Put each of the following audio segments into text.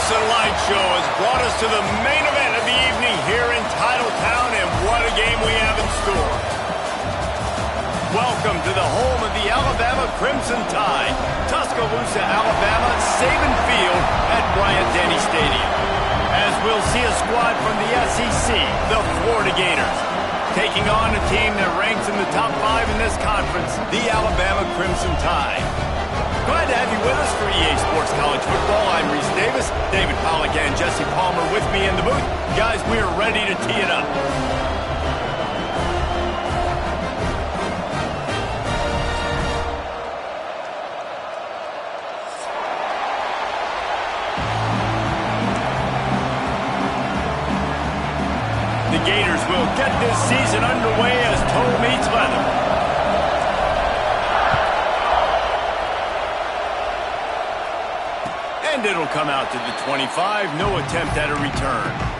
Crimson Light Show has brought us to the main event of the evening here in Titletown, and what a game we have in store. Welcome to the home of the Alabama Crimson Tide, Tuscaloosa, Alabama, Saban Field at Bryant-Denny Stadium. As we'll see a squad from the SEC, the Florida Gators, taking on a team that ranks in the top 5 in this conference, the Alabama Crimson Tide. Glad to have you with us for EA Sports College Football. I'm Reese Davis, David Pollack and Jesse Palmer with me in the booth. Guys, we are ready to tee it up. The Gators will get this season underway as toe meets leather. And it'll come out to the 25. No attempt at a return.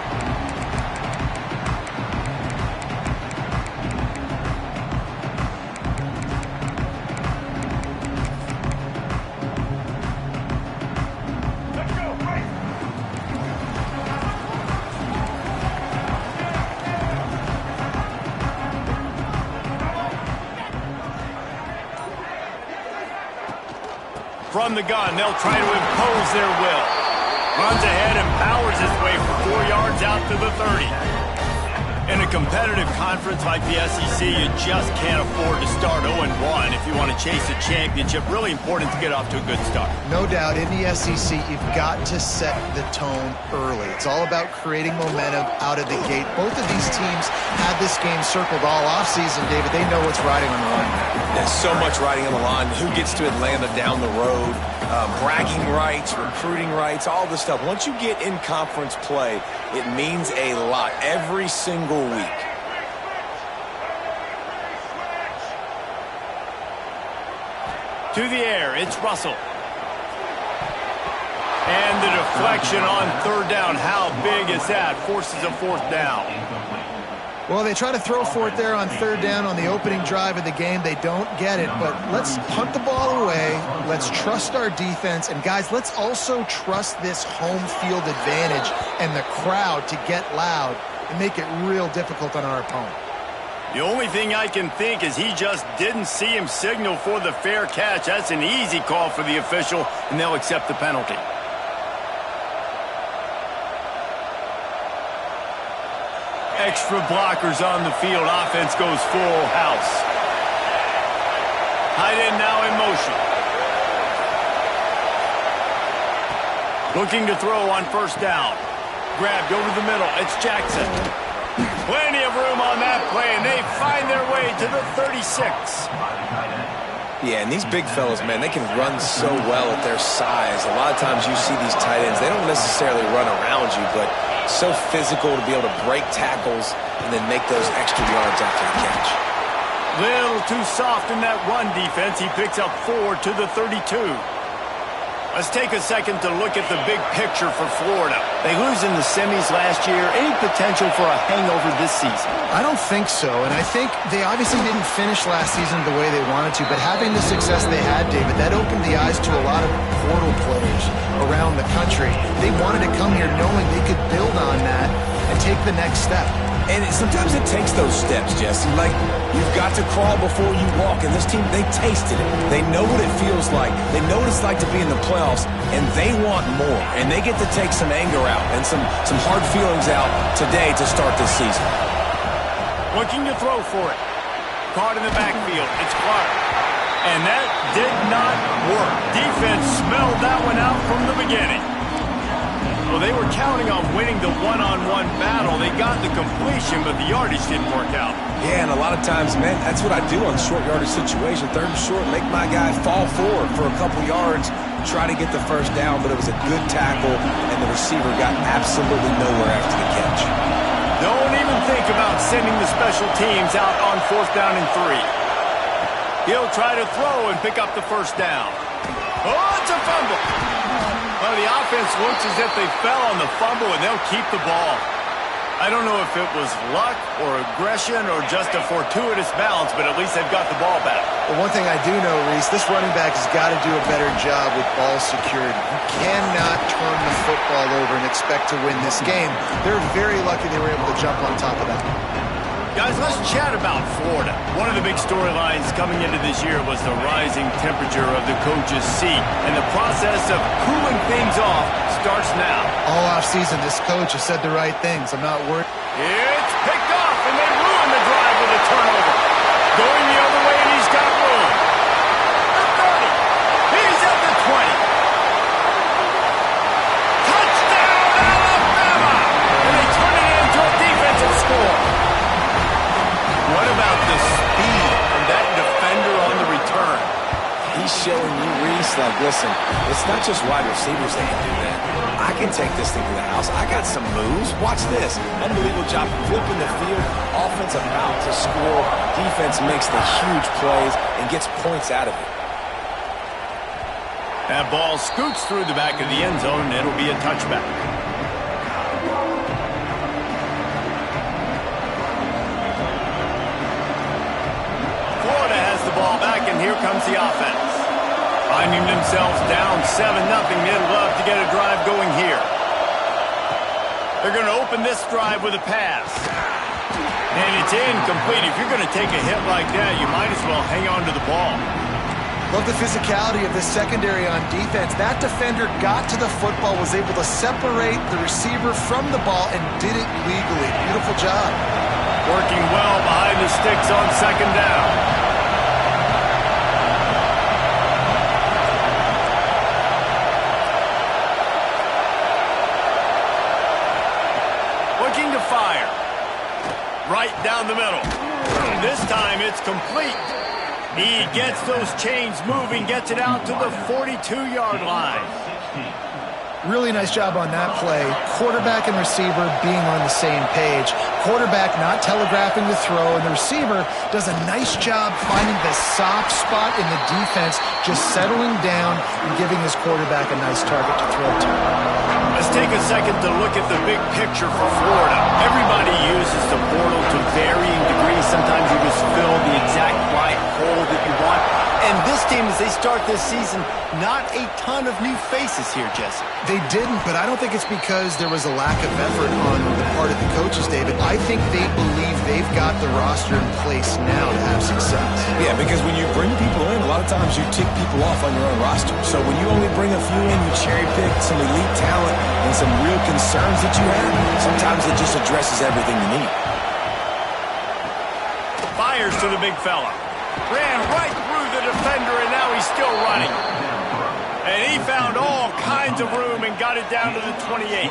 From the gun, they'll try to impose their will. Runs ahead and powers his way for 4 yards out to the 30. In a competitive conference like the SEC, you just can't afford to start 0-1 if you want to chase a championship. Really important to get off to a good start. No doubt, in the SEC, you've got to set the tone early. It's all about creating momentum out of the gate. Both of these teams had this game circled all offseason, David. They know what's riding on the line. There's so much riding on the line. Who gets to Atlanta down the road? Bragging rights, recruiting rights, all this stuff. Once you get in conference play, it means a lot every single week. To the air, it's Russell. And the deflection on third down. How big is that? Forces a fourth down. Well, they try to throw for it there on third down on the opening drive of the game. They don't get it, but let's punt the ball away. Let's trust our defense. And, guys, let's also trust this home field advantage and the crowd to get loud and make it real difficult on our opponent. The only thing I can think is he just didn't see him signal for the fair catch. That's an easy call for the official, and they'll accept the penalty. Extra blockers on the field. Offense goes full house. Tight end now in motion. Looking to throw on first down. Grabbed over the middle. It's Jackson. Plenty of room on that play, and they find their way to the 36. Yeah, and these big fellas, man, they can run so well at their size. A lot of times you see these tight ends, they don't necessarily run around you, but so physical to be able to break tackles and then make those extra yards after the catch. Little too soft in that run defense. He picks up 4 to the 32. Let's take a second to look at the big picture for Florida. They lose in the semis last year. Any potential for a hangover this season? I don't think so, and I think they obviously didn't finish last season the way they wanted to, but having the success they had, David, that opened the eyes to a lot of portal players around the country. They wanted to come here knowing they could build on that and take the next step. And sometimes it takes those steps, Jesse. Like, you've got to crawl before you walk. And this team, they tasted it. They know what it feels like. They know what it's like to be in the playoffs. And they want more. And they get to take some anger out and some hard feelings out today to start this season. Looking to throw for it. Caught in the backfield. It's Clark. And that did not work. Defense smelled that one out from the beginning. Well, they were counting on winning the one-on-one battle. They got the completion, but the yardage didn't work out. Yeah, and a lot of times, man, that's what I do on short yardage situation. Third and short, make my guy fall forward for a couple yards, try to get the first down, but it was a good tackle, and the receiver got absolutely nowhere after the catch. Don't even think about sending the special teams out on fourth down and 3. He'll try to throw and pick up the first down. Oh, it's a fumble. Well, the offense looks as if they fell on the fumble, and they'll keep the ball. I don't know if it was luck or aggression or just a fortuitous bounce, but at least they've got the ball back. Well, one thing I do know, Reese, this running back has got to do a better job with ball security. You cannot turn the football over and expect to win this game. They're very lucky they were able to jump on top of that. Guys, let's chat about Florida. One of the big storylines coming into this year was the rising temperature of the coach's seat, and the process of cooling things off starts now. All offseason, this coach has said the right things. I'm not worried. It's picked off, and they ruin the drive with a turnover. Going the other way, and he's got room. The 30. He's at the 20. Touchdown, Alabama! And they turn it into a defensive score. What about the speed of that defender on the return? He's showing you, Reese, like, listen, it's not just wide receivers that can do that. I can take this thing to the house. I got some moves. Watch this. Unbelievable job flipping the field. Offense about to score. Defense makes the huge plays and gets points out of it. That ball scoots through the back of the end zone, and it'll be a touchback. Florida has the ball back, and here comes the offense. Finding themselves down 7-0, they'd love to get a drive going here. They're going to open this drive with a pass. And it's incomplete. If you're going to take a hit like that, you might as well hang on to the ball. Love the physicality of this secondary on defense. That defender got to the football, was able to separate the receiver from the ball, and did it legally. Beautiful job. Working well behind the sticks on second down. Looking to fire. Right down the middle. This time it's complete. He gets those chains moving, gets it out to the 42-yard line. Really nice job on that play. Quarterback and receiver being on the same page. Quarterback not telegraphing the throw, and the receiver does a nice job finding the soft spot in the defense, just settling down and giving his quarterback a nice target to throw to. Let's take a second to look at the big picture for Florida. Everybody uses the portal to varying degrees. Sometimes you just fill the exact right hole that you want. And this team, as they start this season, not a ton of new faces here, Jesse. They didn't, but I don't think it's because there was a lack of effort on the part of the coaches, David. I think they believe they've got the roster in place now to have success. Yeah, because when you bring people in, a lot of times you tick people off on your own roster. So when you only bring a few in, you cherry pick some elite talent and some real concerns that you have, sometimes it just addresses everything you need. Fires to the big fella. Ran right through the defender, and now he's still running. And he found all kinds of room and got it down to the 28.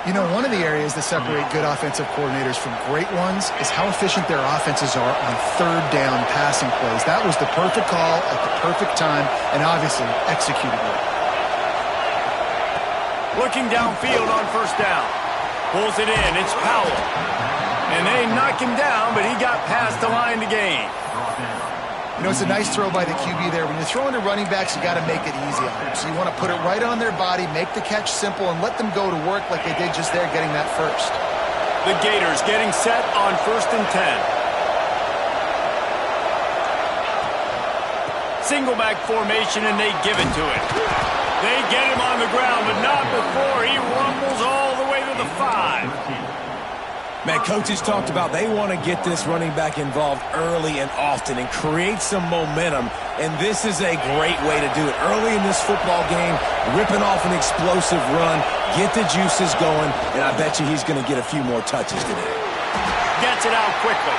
You know, one of the areas that separate good offensive coordinators from great ones is how efficient their offenses are on third down passing plays. That was the perfect call at the perfect time, and obviously executed well. Looking downfield on first down. Pulls it in. It's Powell. And they knock him down, but he got past the line to gain. You know, it's a nice throw by the QB there. When you're throwing to running backs, you got to make it easy on them. So you want to put it right on their body, make the catch simple, and let them go to work like they did just there, getting that first. The Gators getting set on 1st and 10. Single back formation, and they give it to him. They get him on the ground, but not before he rumbles all the way to the 5. Man, coaches talked about they want to get this running back involved early and often and create some momentum, and this is a great way to do it. Early in this football game, ripping off an explosive run, get the juices going, and I bet you he's going to get a few more touches today. Gets it out quickly.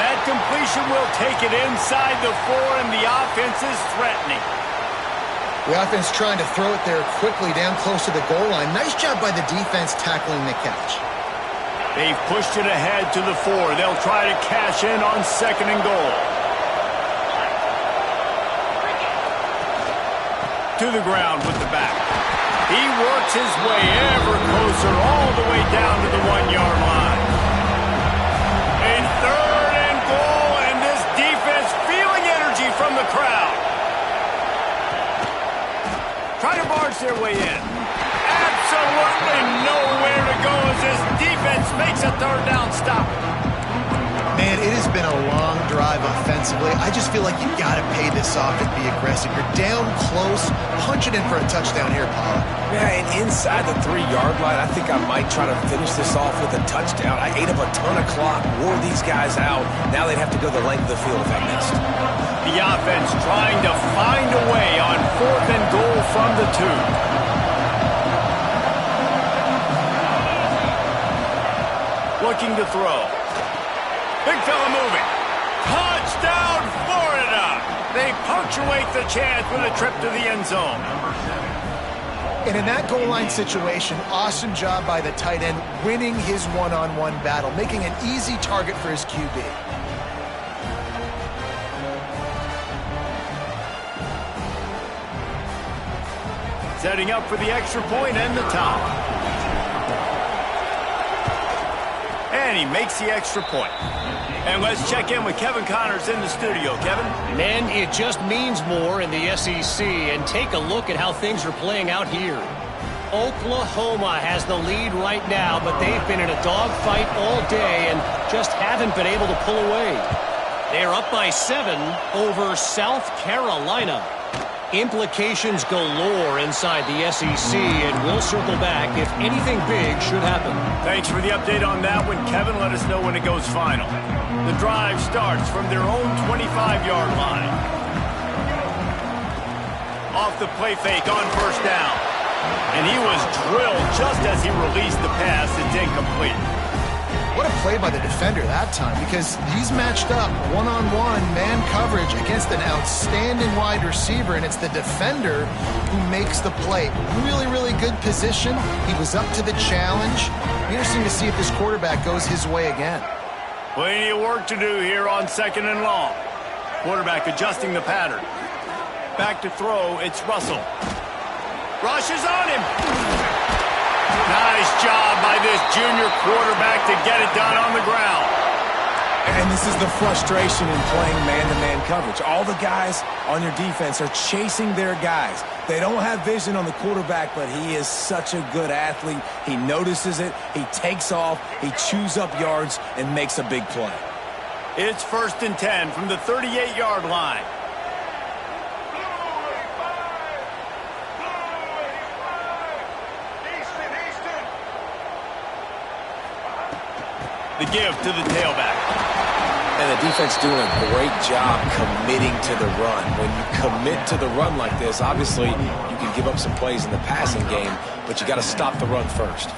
That completion will take it inside the 4, and the offense is threatening. The offense trying to throw it there quickly down close to the goal line. Nice job by the defense tackling the catch. They've pushed it ahead to the 4. They'll try to cash in on 2nd and goal. To the ground with the back. He works his way ever closer all the way down to the 1-yard line. A 3rd and goal, and this defense feeling energy from the crowd. Try to barge their way in. Absolutely nowhere to go as this defense offensively. I just feel like you got to pay this off and be aggressive. You're down close. Punch it in for a touchdown here, Paula. Yeah, and inside the 3-yard line, I think I might try to finish this off with a touchdown. I ate up a ton of clock, wore these guys out. Now they'd have to go the length of the field if I missed. The offense trying to find a way on 4th and goal from the 2. Looking to throw. Big fella moving. Touchdown, Florida! They punctuate the chance with a trip to the end zone. And in that goal line situation, awesome job by the tight end winning his one-on-one battle, making an easy target for his QB. Setting up for the extra point and the top. And he makes the extra point. And let's check in with Kevin Connors in the studio. Kevin? Men, it just means more in the SEC. And take a look at how things are playing out here. Oklahoma has the lead right now, but they've been in a dogfight all day and just haven't been able to pull away. They're up by 7 over South Carolina. Implications galore inside the SEC, and we'll circle back if anything big should happen. Thanks for the update on that one, Kevin. Let us know when it goes final. The drive starts from their own 25-yard line. Off the play fake on first down. And he was drilled just as he released the pass. It's incomplete. What a play by the defender that time, because he's matched up one-on-one man coverage against an outstanding wide receiver, and it's the defender who makes the play. Really, really good position. He was up to the challenge. Interesting to see if this quarterback goes his way again. Plenty of work to do here on 2nd and long. Quarterback adjusting the pattern. Back to throw, it's Russell. Rush is on him. Nice job by this junior quarterback to get it done on the ground. And this is the frustration in playing man-to-man coverage. All the guys on your defense are chasing their guys. They don't have vision on the quarterback, but he is such a good athlete. He notices it, he takes off, he chews up yards, and makes a big play. It's 1st and 10 from the 38-yard line. The give to the tailback. And the defense doing a great job committing to the run. When you commit to the run like this, obviously you can give up some plays in the passing game, but you got to stop the run first.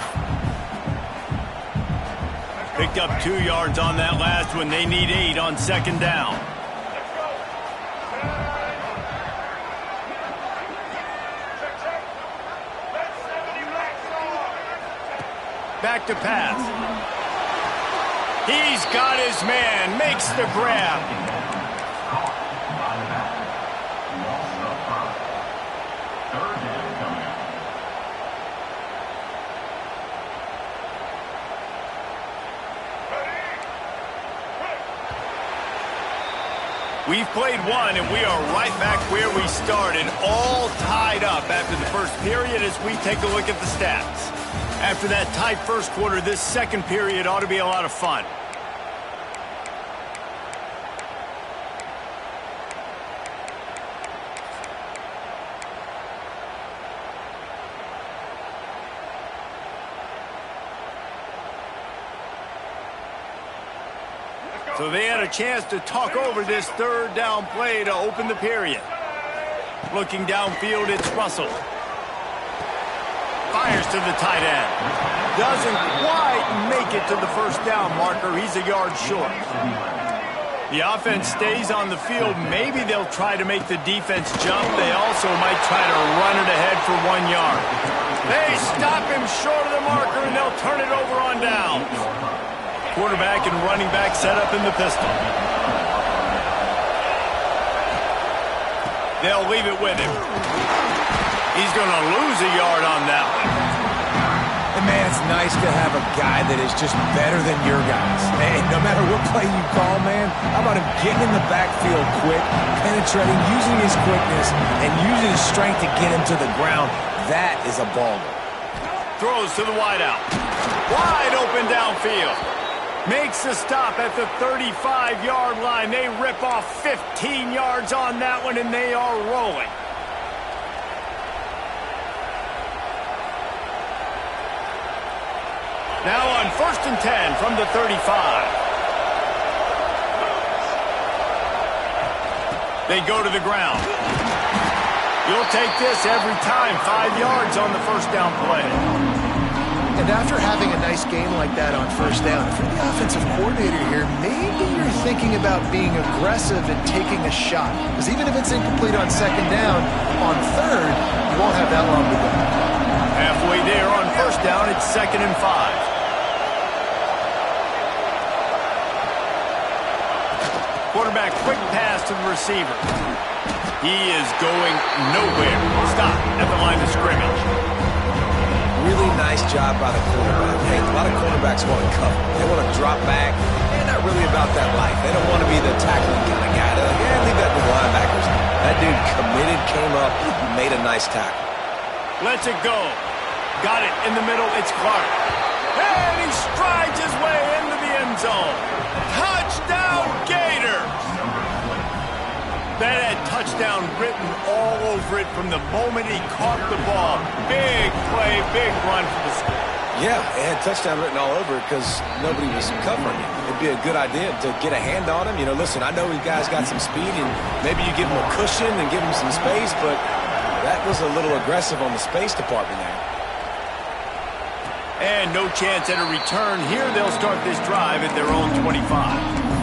Picked up 2 yards on that last one. They need 8 on 2nd down. Back to pass. He's got his man, makes the grab. We've played one, and we are right back where we started, all tied up after the first period as we take a look at the stats. After that tight first quarter, this second period ought to be a lot of fun. So they had a chance to talk over this 3rd down play to open the period. Looking downfield, it's Russell. Fires to the tight end. Doesn't quite make it to the first down marker. He's a yard short. The offense stays on the field. Maybe they'll try to make the defense jump. They also might try to run it ahead for 1 yard. They stop him short of the marker, and they'll turn it over on down. Quarterback and running back set up in the pistol. They'll leave it with him. He's going to lose a yard on that one. And man, it's nice to have a guy that is just better than your guys. Hey, no matter what play you call, man, how about him getting in the backfield quick, penetrating, using his quickness, and using his strength to get him to the ground. That is a baller. Throws to the wideout. Wide open downfield. Makes the stop at the 35-yard line. They rip off 15 yards on that one, and they are rolling. Now on 1st and 10 from the 35. They go to the ground. You'll take this every time. 5 yards on the first down play. And after having a nice game like that on first down, if you're the offensive coordinator here, maybe you're thinking about being aggressive and taking a shot. Because even if it's incomplete on 2nd down, on 3rd, you won't have that long to go. Halfway there on 1st down, it's 2nd and 5. Quarterback, quick pass to the receiver. He is going nowhere. Stop at the line of scrimmage. Really nice job by the quarterback. Hey, a lot of quarterbacks want to cover. They want to drop back. They're not really about that life. They don't want to be the tackling kind of guy. They're like, yeah, leave that to the linebackers. That dude committed, came up, made a nice tackle. Lets it go. Got it in the middle. It's Clark. And he strides his way into the end zone. Touchdown, Gators! That had touchdown written all over it from the moment he caught the ball. Big play, big run for the score. Yeah, it had touchdown written all over it because nobody was covering it. It'd be a good idea to get a hand on him. You know, listen, I know you guys got some speed, and maybe you give him a cushion and give him some space, but that was a little aggressive on the space department there. And no chance at a return here. They'll start this drive at their own 25.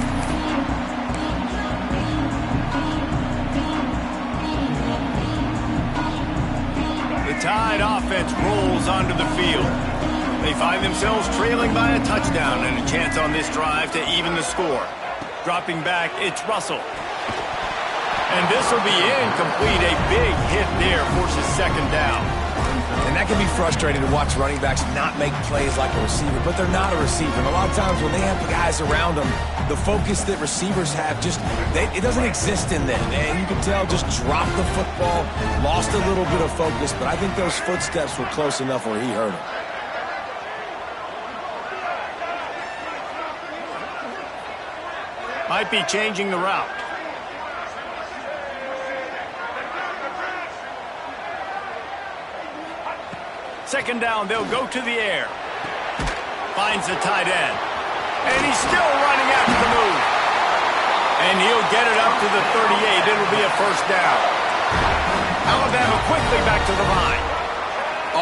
The Tide offense rolls onto the field. They find themselves trailing by a touchdown and a chance on this drive to even the score. Dropping back, it's Russell. And this will be incomplete. A big hit there forces 2nd down. And that can be frustrating to watch running backs not make plays like a receiver, but they're not a receiver. And a lot of times when they have guys around them, the focus that receivers have it doesn't exist in them. And you can tell just dropped the football, lost a little bit of focus, but I think those footsteps were close enough where he hurt him. Might be changing the route. Second down, they'll go to the air. Finds the tight end. And he's still running after the move. And he'll get it up to the 38. It'll be a 1st down. Alabama quickly back to the line.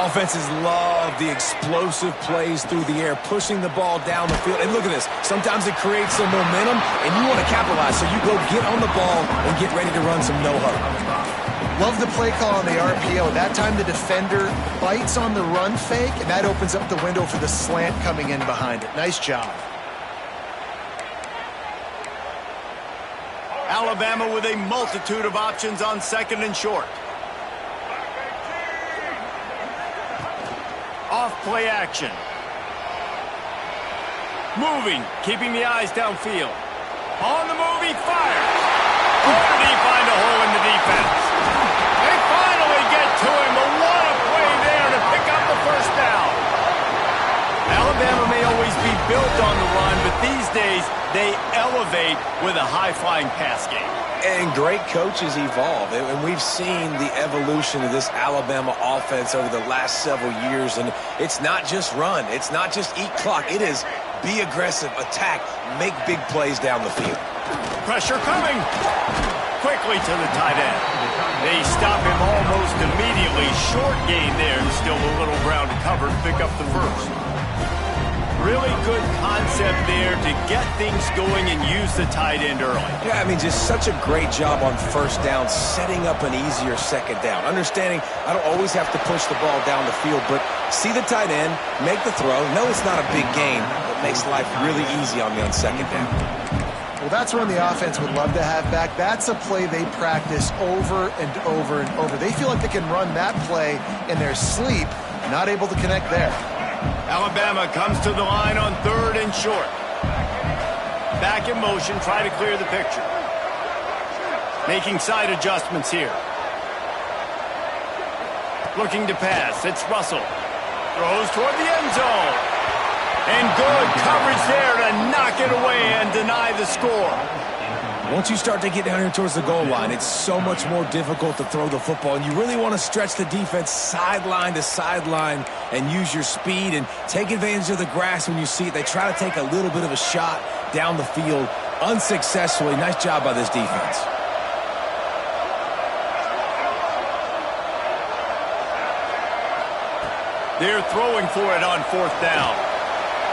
Offenses love the explosive plays through the air, pushing the ball down the field. And look at this. Sometimes it creates some momentum, and you want to capitalize. So you go get on the ball and get ready to run some no-huddle. Love the play call on the RPO. That time the defender bites on the run fake, and that opens up the window for the slant coming in behind it. Nice job. Alabama with a multitude of options on 2nd and short. Off play action. Moving, keeping the eyes downfield. On the move, he fires. Where did he find a hole in the defense? They finally get to him, but what a play there to pick up the 1st down. Alabama may always be built on the run, but these days they elevate with a high-flying pass game. And great coaches evolve, and we've seen the evolution of this Alabama offense over the last several years, and it's not just run, it's not just eat clock, it is be aggressive, attack, make big plays down the field. Pressure coming. Quickly to the tight end. They stop him almost immediately. Short gain there. Still a little ground to cover to pick up the 1st. Really good concept there to get things going and use the tight end early. Yeah, I mean, just such a great job on 1st down, setting up an easier 2nd down. Understanding I don't always have to push the ball down the field, but see the tight end, make the throw. No, it's not a big gain, but makes life really easy on me on 2nd down. Well, that's one the offense would love to have back. That's a play they practice over and over and over. They feel like they can run that play in their sleep, not able to connect there. Alabama comes to the line on 3rd and short. Back in motion, try to clear the picture. Making side adjustments here. Looking to pass, it's Russell. Throws toward the end zone. And good coverage there to knock it away and deny the score. Once you start to get down here towards the goal line, it's so much more difficult to throw the football, and you really want to stretch the defense sideline to sideline and use your speed and take advantage of the grass when you see it. They try to take a little bit of a shot down the field unsuccessfully. Nice job by this defense. They're throwing for it on 4th down.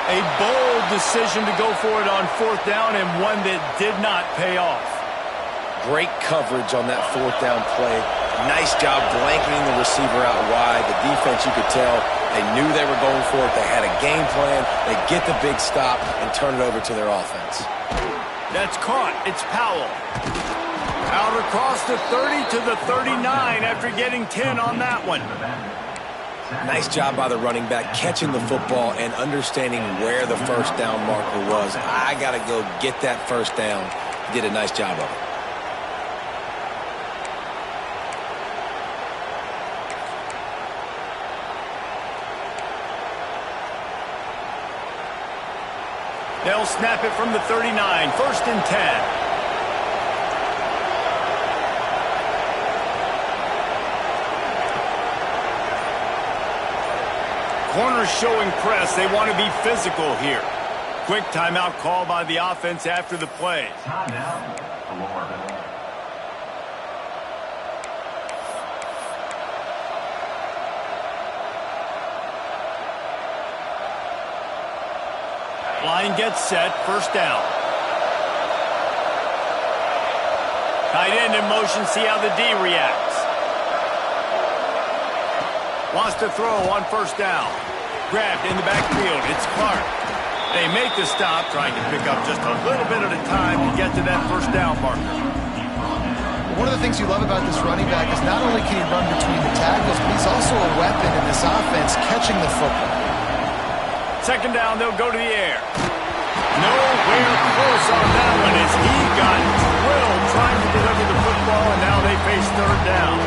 A bold decision to go for it on 4th down, and one that did not pay off. Great coverage on that 4th down play. Nice job blanketing the receiver out wide. The defense, you could tell, they knew they were going for it. They had a game plan. They get the big stop and turn it over to their offense. That's caught. It's Powell. Out across the 30 to the 39 after getting 10 on that one. Nice job by the running back, catching the football and understanding where the first down marker was. I got to go get that first down. He did a nice job of it. They'll snap it from the 39, 1st and 10. Corners showing press. They want to be physical here. Quick timeout call by the offense after the play. Line gets set. 1st down. Tight end in motion. See how the D reacts. Wants to throw on 1st down. Grabbed in the backfield. It's Clark. They make the stop, trying to pick up just a little bit at a time to get to that 1st down marker. One of the things you love about this running back is not only can he run between the tackles, but he's also a weapon in this offense, catching the football. 2nd down, they'll go to the air. Nowhere close on that one as he got drilled trying to deliver the football, and now they face 3rd down.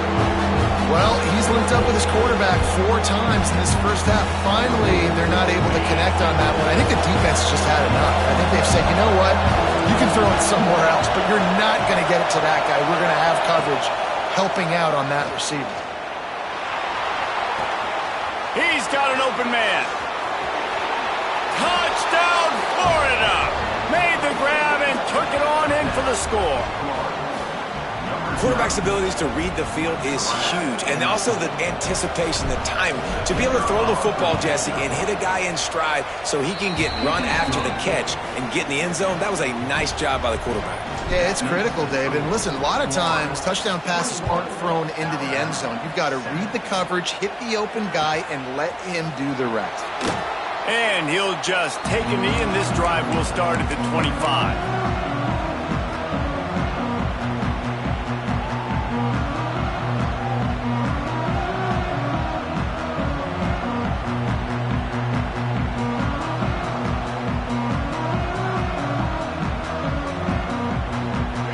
Well, he's linked up with his quarterback 4 times in this first half. Finally, they're not able to connect on that one. I think the defense just had enough. I think they've said, you know what, you can throw it somewhere else, but you're not going to get it to that guy. We're going to have coverage helping out on that receiver. He's got an open man. Touchdown, Florida! Made the grab and took it on in for the score. Quarterback's abilities to read the field is huge, and also the anticipation, the time to be able to throw the football, Jesse, and hit a guy in stride so he can get run after the catch and get in the end zone. That was a nice job by the quarterback. Yeah, it's critical, David. And listen, a lot of times touchdown passes aren't thrown into the end zone. You've got to read the coverage, hit the open guy, and let him do the rest. And he'll just take a knee, and this drive will start at the 25.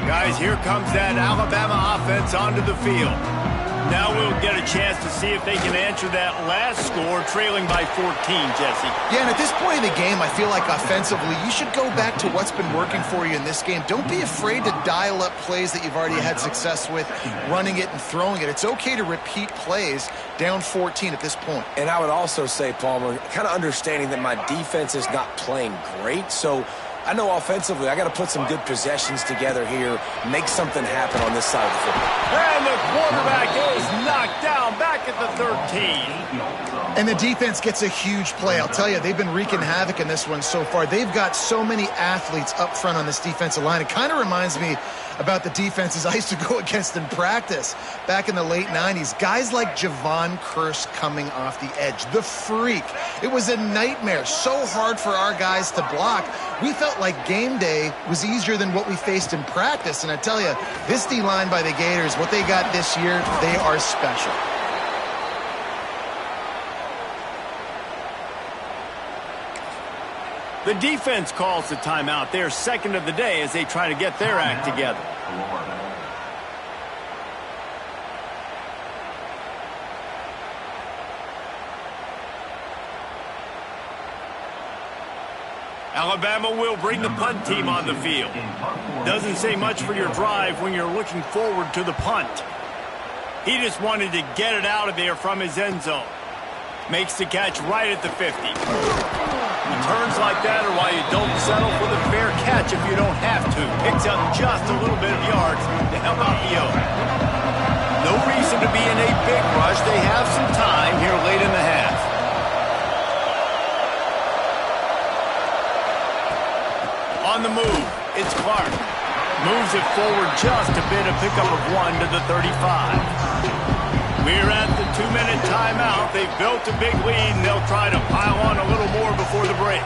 Guys, here comes that Alabama offense onto the field. Now we'll get a chance to see if they can answer that last score, trailing by 14, Jesse. Yeah, and at this point in the game, I feel like offensively, you should go back to what's been working for you in this game. Don't be afraid to dial up plays that you've already had success with, running it and throwing it. It's okay to repeat plays down 14 at this point. And I would also say, Palmer, kind of understanding that my defense is not playing great, so I know offensively I got to put some good possessions together here, make something happen on this side of the football. And the quarterback is knocked down back at the 13. And the defense gets a huge play. I'll tell you, they've been wreaking havoc in this one so far. They've got so many athletes up front on this defensive line. It kind of reminds me about the defenses I used to go against in practice back in the late 90s. Guys like Javon Curse coming off the edge. The Freak. It was a nightmare. So hard for our guys to block. We felt like game day was easier than what we faced in practice. And I tell you, this D-line by the Gators, what they got this year, they are special. The defense calls the timeout. They're second of the day as they try to get their act together. Alabama will bring the punt team on the field. Doesn't say much for your drive when you're looking forward to the punt. He just wanted to get it out of there from his end zone. Makes the catch right at the 50. Returns like that are why you don't settle for the fair catch if you don't have to. Picks up just a little bit of yards to help out the O. No reason to be in a big rush. They have some time here late in the half. On the move, it's Clark. Moves it forward just a bit, a pickup of 1 to the 35. We're at the 2-minute timeout. They've built a big lead, and they'll try to pile on a little more before the break.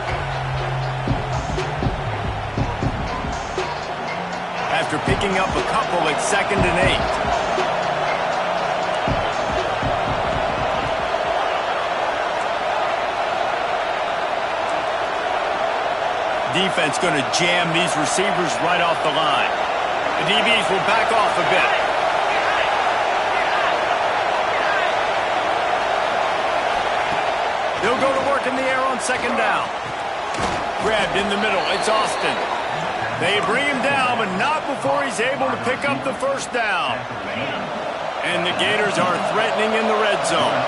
After picking up a couple at 2nd and 8. Defense going to jam these receivers right off the line. The DBs will back off a bit. They'll go to work in the air on 2nd down. Grabbed in the middle. It's Austin. They bring him down, but not before he's able to pick up the 1st down. And the Gators are threatening in the red zone.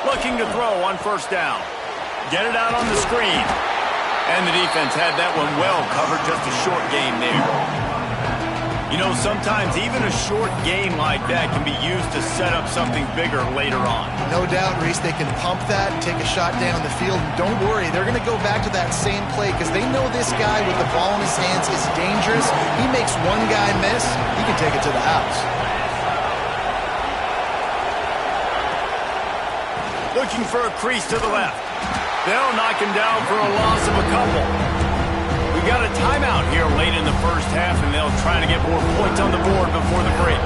Looking to throw on 1st down. Get it out on the screen. And the defense had that one well covered. Just a short game there. You know, sometimes even a short game like that can be used to set up something bigger later on. No doubt, Reese, they can pump that and take a shot down the field. And don't worry, they're going to go back to that same play because they know this guy with the ball in his hands is dangerous. He makes one guy miss, he can take it to the house. Looking for a crease to the left. They'll knock him down for a loss of a couple. We got a timeout here late in the 1st half, and they'll try to get more points on the board before the break.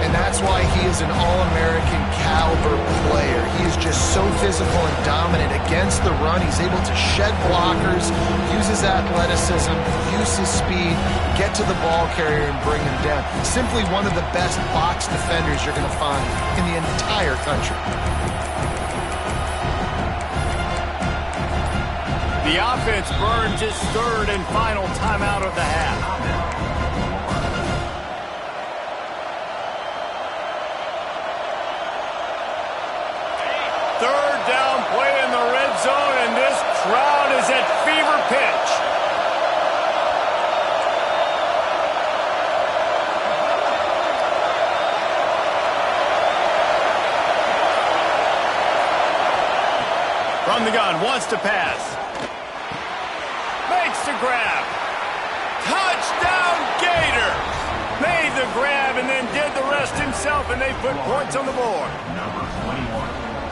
And that's why he is an All-American caliber player. He is just so physical and dominant against the run. He's able to shed blockers, use his athleticism, use his speed, get to the ball carrier and bring him down. Simply one of the best box defenders you're going to find in the entire country. The offense burns its 3rd and final timeout of the half. Third down play in the red zone, and this crowd is at fever pitch. From the gun, wants to pass. Makes the grab. Touchdown Gators! Made the grab and then did the rest himself, and they put points on the board.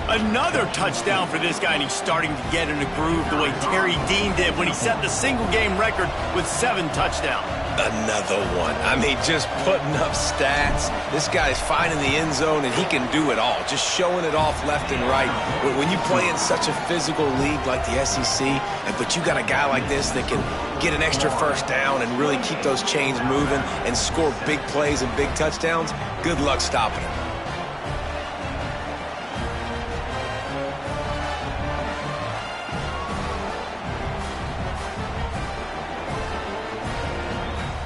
Another touchdown for this guy, and he's starting to get in a groove the way Terry Dean did when he set the single-game record with 7 touchdowns. Another one. I mean, just putting up stats. This guy's finding the end zone, and he can do it all. Just showing it off left and right. When you play in such a physical league like the SEC, but you got a guy like this that can get an extra 1st down and really keep those chains moving and score big plays and big touchdowns, good luck stopping him.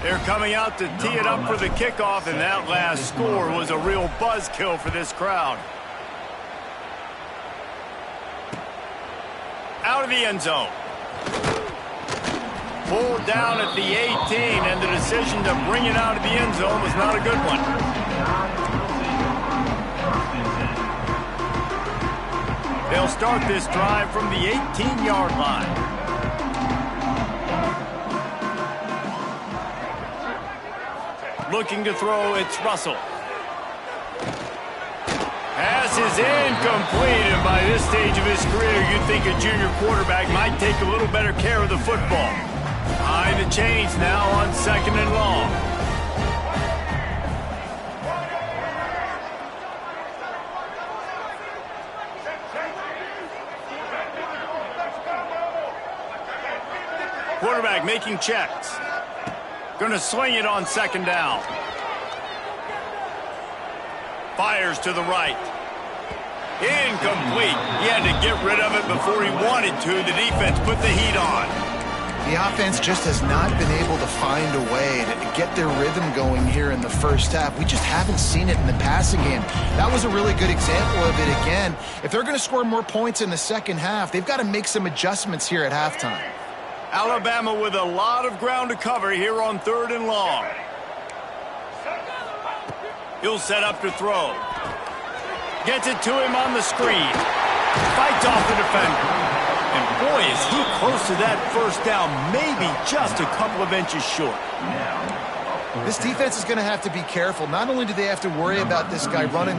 They're coming out to tee it up for the kickoff, and that last score was a real buzzkill for this crowd. Out of the end zone. Pulled down at the 18, and the decision to bring it out of the end zone was not a good one. They'll start this drive from the 18-yard line. Looking to throw, it's Russell. Pass is incomplete, and by this stage of his career, you'd think a junior quarterback might take a little better care of the football. High the chains now on 2nd and long. Quarterback making checks. Going to swing it on 2nd down. Fires to the right. Incomplete. He had to get rid of it before he wanted to. The defense put the heat on. The offense just has not been able to find a way to get their rhythm going here in the first half. We just haven't seen it in the passing game. That was a really good example of it again. If they're going to score more points in the second half, they've got to make some adjustments here at halftime. Alabama with a lot of ground to cover here on 3rd and long. He'll set up to throw. Gets it to him on the screen. Fights off the defender. And boy, is he close to that first down, maybe just a couple of inches short. This defense is going to have to be careful. Not only do they have to worry about this guy running.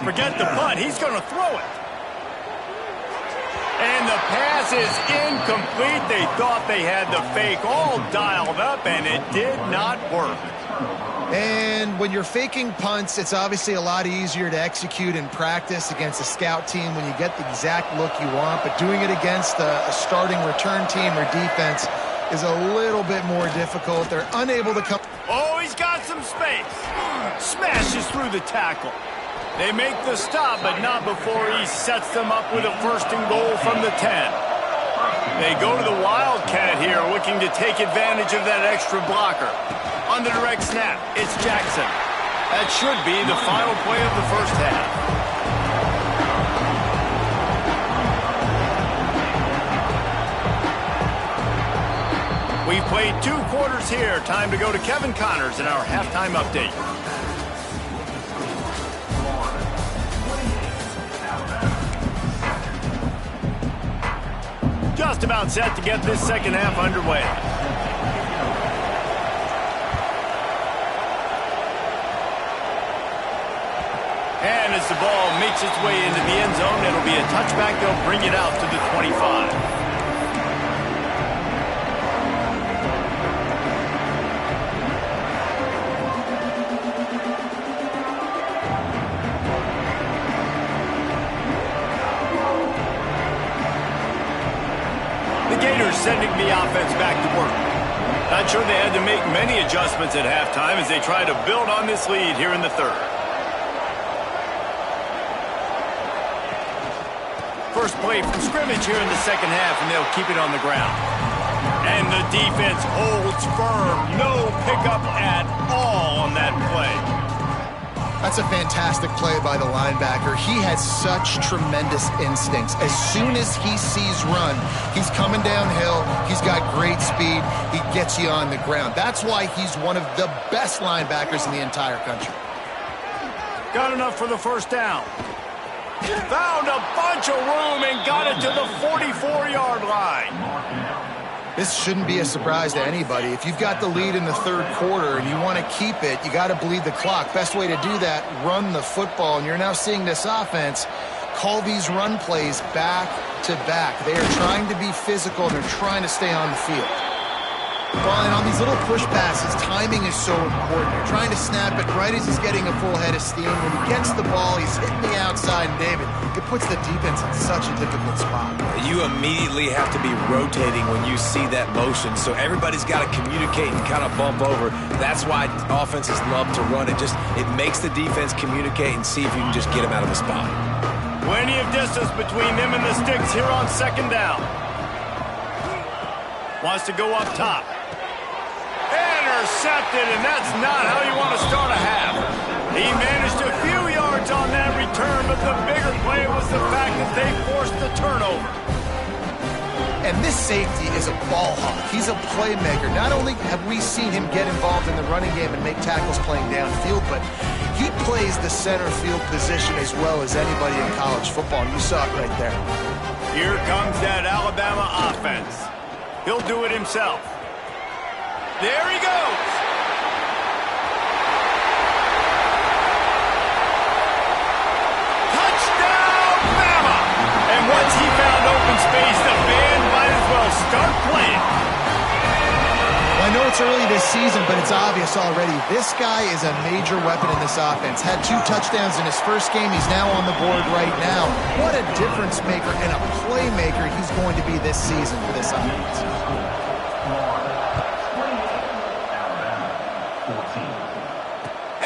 Forget the punt. He's going to throw it. And the pass is incomplete. They thought they had the fake all dialed up, and it did not work. And when you're faking punts, it's obviously a lot easier to execute in practice against a scout team when you get the exact look you want. But doing it against a starting return team or defense is a little bit more difficult. They're unable to come. Oh, he's got some space. Smashes through the tackle. They make the stop, but not before he sets them up with a 1st and goal from the 10. They go to the Wildcat here, looking to take advantage of that extra blocker. On the direct snap, it's Jackson. That should be the final play of the first half. We've played 2 quarters here. Time to go to Kevin Connors in our halftime update. Just about set to get this second half underway. And as the ball makes its way into the end zone, it'll be a touchback. They'll bring it out to the 25. The Gators sending the offense back to work. Not sure they had to make many adjustments at halftime as they try to build on this lead here in the 3rd. First play from scrimmage here in the second half, and they'll keep it on the ground. And the defense holds firm. No pickup at all on that play. That's a fantastic play by the linebacker. He has such tremendous instincts. As soon as he sees run, he's coming downhill. He's got great speed. He gets you on the ground. That's why he's one of the best linebackers in the entire country. Got enough for the first down. Found a bunch of room and got it to the 44-yard line. This shouldn't be a surprise to anybody. If you've got the lead in the 3rd quarter and you want to keep it, you got to bleed the clock. Best way to do that, run the football. And you're now seeing this offense call these run plays back to back. They are trying to be physical, and they're trying to stay on the field. Well, and on these little push passes, timing is so important. You're trying to snap it right as he's getting a full head of steam. When he gets the ball, he's hitting the outside, and David, it puts the defense in such a difficult spot. You immediately have to be rotating when you see that motion, so everybody's got to communicate and kind of bump over. That's why offenses love to run it. It makes the defense communicate and see if you can just get them out of a spot. Plenty of distance between them and the sticks here on 2nd down. Wants to go up top. Intercepted, and that's not how you want to start a half. He managed a few yards on that return, but the bigger play was the fact that they forced the turnover. And this safety is a ball hawk. He's a playmaker. Not only have we seen him get involved in the running game and make tackles playing downfield, but he plays the center field position as well as anybody in college football, and you saw it right there. Here comes that Alabama offense. He'll do it himself. There he goes. Touchdown, Bama! And once he found open space, the band might as well start playing. Well, I know it's early this season, but it's obvious already. This guy is a major weapon in this offense. Had 2 touchdowns in his first game. He's now on the board right now. What a difference maker and a playmaker he's going to be this season for this offense.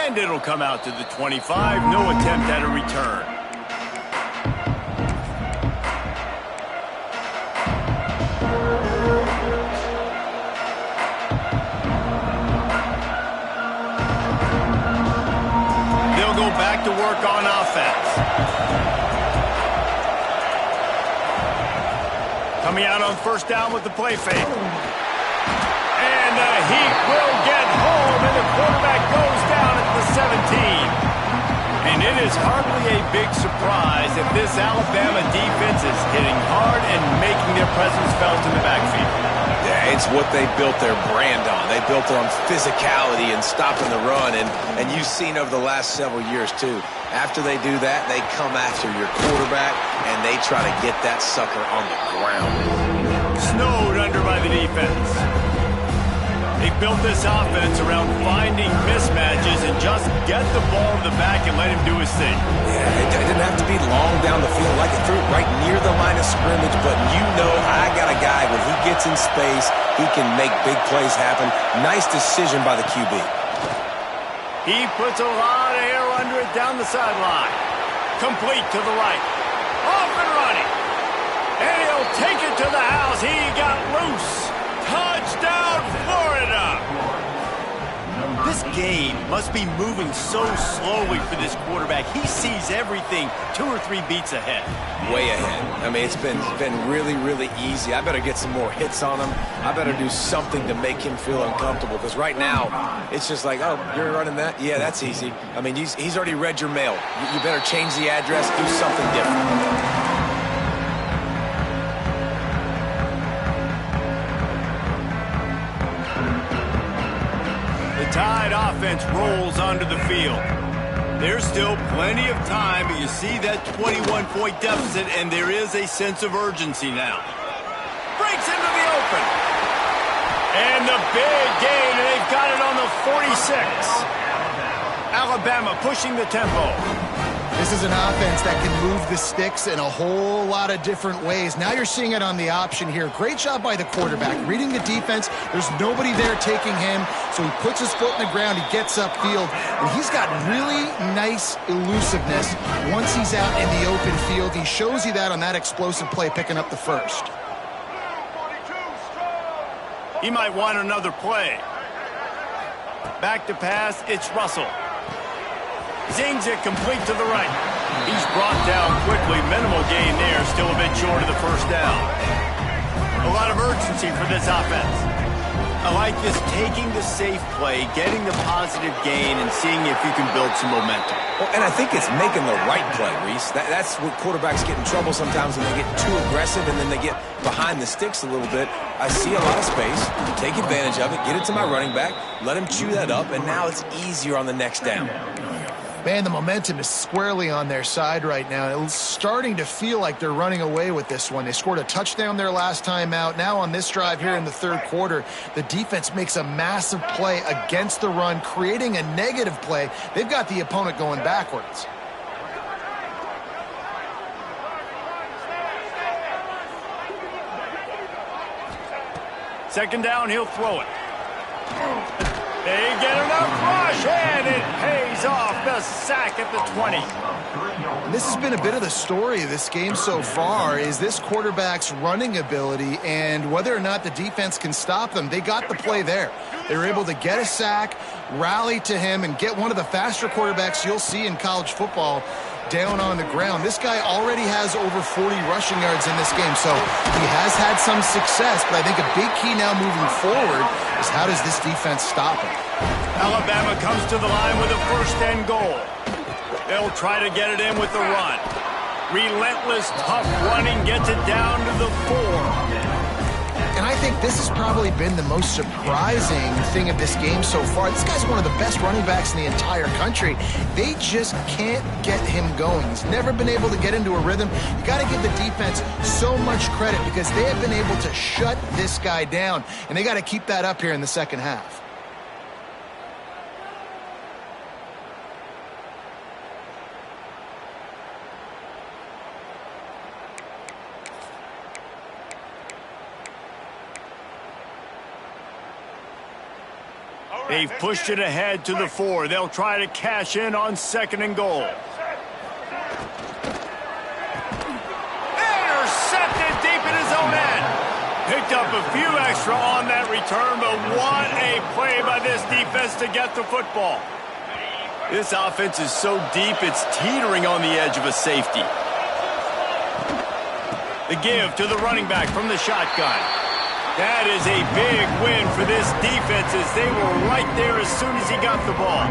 And it'll come out to the 25. No attempt at a return. Coming out on first down with the play fake. And the Heat will get home, and the quarterback goes down at the 17. And it is hardly a big surprise that this Alabama defense is hitting hard and making their presence felt in the backfield. Yeah, it's what they built their brand on. They built it on physicality and stopping the run, and you've seen over the last several years, too. After they do that, they come after your quarterback, and they try to get that sucker on the ground. Snowed under by the defense. They built this offense around finding mismatches and just get the ball in the back and let him do his thing. Yeah, it didn't have to be long down the field. Like it threw it right near the line of scrimmage, but you know I got a guy, when he gets in space, he can make big plays happen. Nice decision by the QB. He puts a lot of air under it down the sideline. Complete to the right. Off and running. And he'll take it to the house. He got loose. Touchdown, Florida! This game must be moving so slowly for this quarterback. He sees everything 2 or 3 beats ahead. Way ahead. I mean, it's been really, really easy. I better get some more hits on him. I better do something to make him feel uncomfortable, because right now, it's just like, oh, you're running that? Yeah, that's easy. I mean, he's already read your mail. You better change the address, do something different. Tide offense rolls onto the field. There's still plenty of time, but you see that 21-point deficit, and there is a sense of urgency now. Breaks into the open. And the big gain, and they've got it on the 46. Alabama pushing the tempo. This is an offense that can move the sticks in a whole lot of different ways. Now you're seeing it on the option here. Great job by the quarterback. Reading the defense, there's nobody there taking him, so he puts his foot in the ground, he gets upfield, and he's got really nice elusiveness once he's out in the open field. He shows you that on that explosive play, picking up the first. He might want another play. Back to pass, it's Russell. Zings it complete to the right. He's brought down quickly. Minimal gain there. Still a bit short of the first down. A lot of urgency for this offense. I like this, taking the safe play, getting the positive gain, and seeing if you can build some momentum. Well, and I think it's making the right play, Reese. That's what quarterbacks get in trouble sometimes, when they get too aggressive and then they get behind the sticks a little bit. I see a lot of space, take advantage of it, get it to my running back, let him chew that up, and now it's easier on the next down. Man, the momentum is squarely on their side right now. It's starting to feel like they're running away with this one. They scored a touchdown their last time out. Now on this drive here in the third quarter, the defense makes a massive play against the run, creating a negative play. They've got the opponent going backwards. Second down, he'll throw it. They get enough rush, and it pays off. The sack at the 20. And this has been a bit of the story of this game so far, is this quarterback's running ability and whether or not the defense can stop them. They got the play there. They were able to get a sack, rally to him, and get one of the faster quarterbacks you'll see in college football down on the ground. This guy already has over 40 rushing yards in this game, so he has had some success, but I think a big key now moving forward is how does this defense stop him? Alabama comes to the line with a first and goal. They'll try to get it in with the run. Relentless, tough running gets it down to the 4. And I think this has probably been the most surprising thing of this game so far. This guy's one of the best running backs in the entire country. They just can't get him going. He's never been able to get into a rhythm. You got to give the defense so much credit because they have been able to shut this guy down, and they got to keep that up here in the second half. They've pushed it ahead to the 4. They'll try to cash in on second and goal. Intercepted deep in his own end. Picked up a few extra on that return, but what a play by this defense to get the football. This offense is so deep, it's teetering on the edge of a safety. The give to the running back from the shotgun. That is a big win for this defense as they were right there as soon as he got the ball.